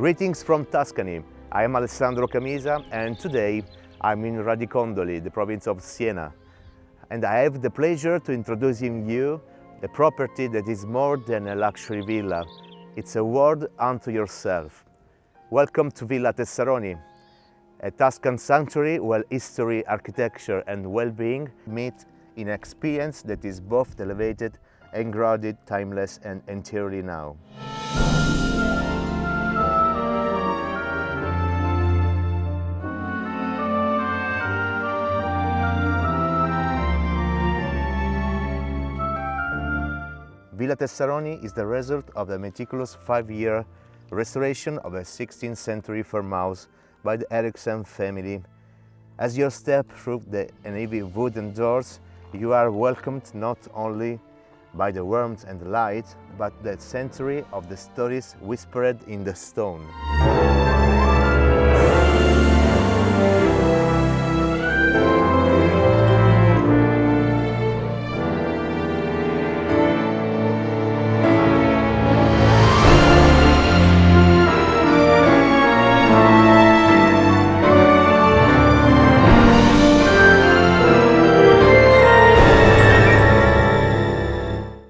Greetings from Tuscany. I am Alessandro Camisa and today I'm in Radicondoli, the province of Siena. And I have the pleasure to introducing you a property that is more than a luxury villa. It's a world unto yourself. Welcome to Villa Tessaroni, a Tuscan sanctuary where history, architecture and well-being meet in an experience that is both elevated and grounded, timeless and entirely now. Villa Tessaroni is the result of a meticulous 5-year restoration of a 16th century farmhouse by the Eriksen family. As you step through the heavy wooden doors, you are welcomed not only by the warmth and light, but the century of the stories whispered in the stone.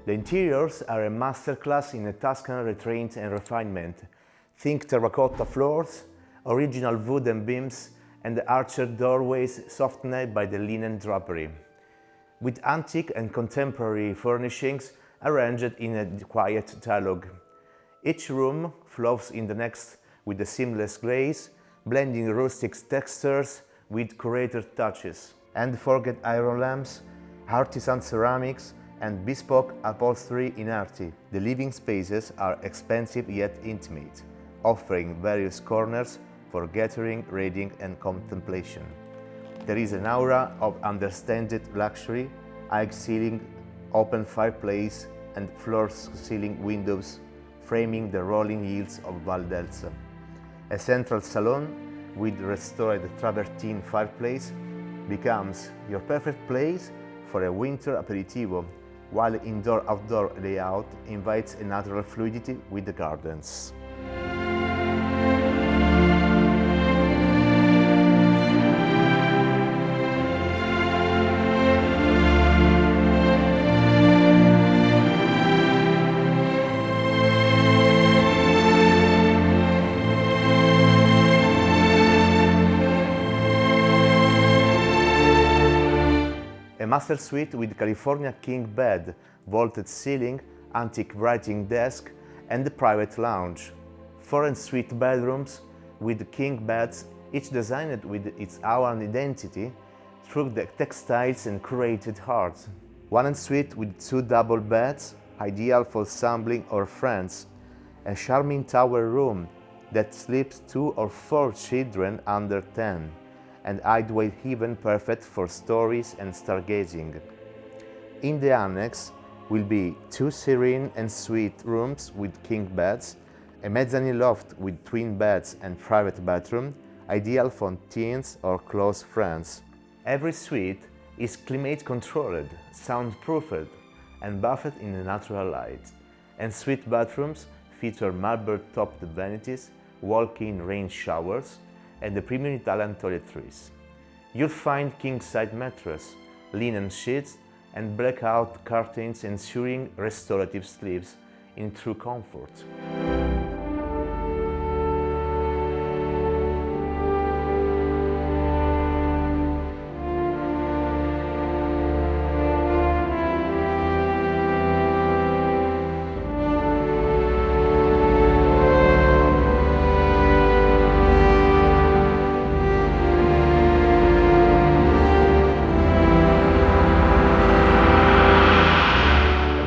The interiors are a masterclass in a Tuscan restraint and refinement. Think terracotta floors, original wooden beams, and the arched doorways softened by the linen drapery, with antique and contemporary furnishings arranged in a quiet dialogue. Each room flows in the next with a seamless grace, blending rustic textures with curated touches. And forget iron lamps, artisan ceramics, and bespoke upholstery in arte. The living spaces are expensive yet intimate, offering various corners for gathering, reading and contemplation. There is an aura of understated luxury, high ceiling, open fireplace and floor-to-ceiling windows framing the rolling hills of Valdelsa. A central salon with restored travertine fireplace becomes your perfect place for a winter aperitivo, while indoor-outdoor layout invites a natural fluidity with the gardens. A master suite with California king bed, vaulted ceiling, antique writing desk and a private lounge. 4 ensuite bedrooms with king beds, each designed with its own identity through the textiles and curated art. 1 ensuite with 2 double beds, ideal for assembling or friends. A charming tower room that sleeps 2 or 4 children under 10. And hideaway even perfect for stories and stargazing. In the annex will be 2 serene and suite rooms with king beds, a mezzanine loft with twin beds and private bathroom, ideal for teens or close friends. Every suite is climate controlled, soundproofed, and buffeted in a natural light. And suite bathrooms feature marble-topped vanities, walk-in rain showers, and the premium Italian toiletries. You'll find king-size mattress, linen sheets, and blackout curtains ensuring restorative sleeps in true comfort.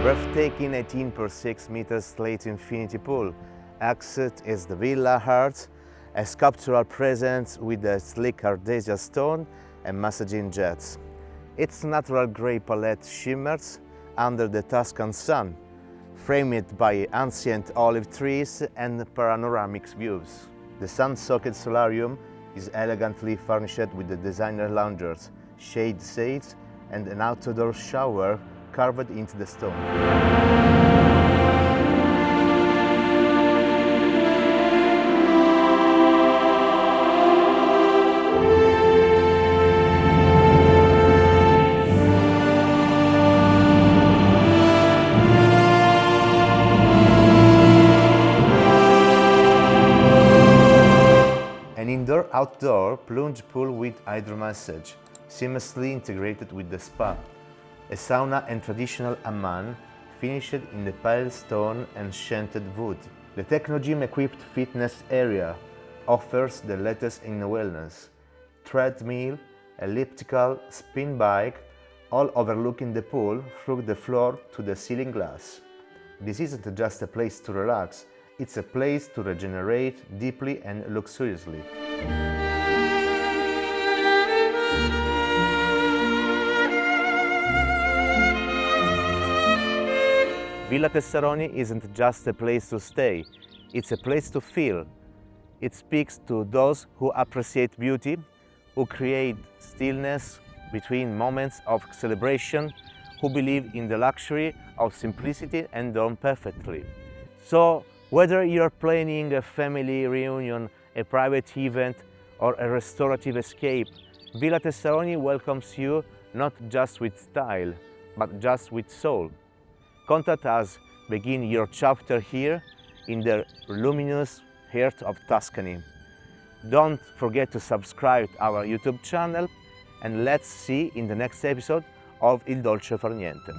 Breathtaking 18 per 6 meters slate infinity pool exit is the villa heart, a sculptural presence with a sleek ardesia stone and massaging jets. Its natural grey palette shimmers under the Tuscan sun, framed by ancient olive trees and panoramic views. The sun-soaked solarium is elegantly furnished with the designer loungers, shade shades and an outdoor shower carved into the stone. outdoor plunge pool with hydro massage, seamlessly integrated with the spa. A sauna and traditional hammam, finished in the pale stone and scented wood. The techno-gym-equipped fitness area offers the latest in wellness. Treadmill, elliptical, spin bike, all overlooking the pool through the floor to the ceiling glass. This isn't just a place to relax, it's a place to regenerate deeply and luxuriously. Villa Tessaroni isn't just a place to stay, it's a place to feel. It speaks to those who appreciate beauty, who create stillness between moments of celebration, who believe in the luxury of simplicity and done perfectly. So, whether you're planning a family reunion, a private event, or a restorative escape, Villa Tessaroni welcomes you not just with style, but just with soul. Contact us, begin your chapter here in the luminous heart of Tuscany. Don't forget to subscribe to our YouTube channel, and let's see in the next episode of Il Dolce far Niente.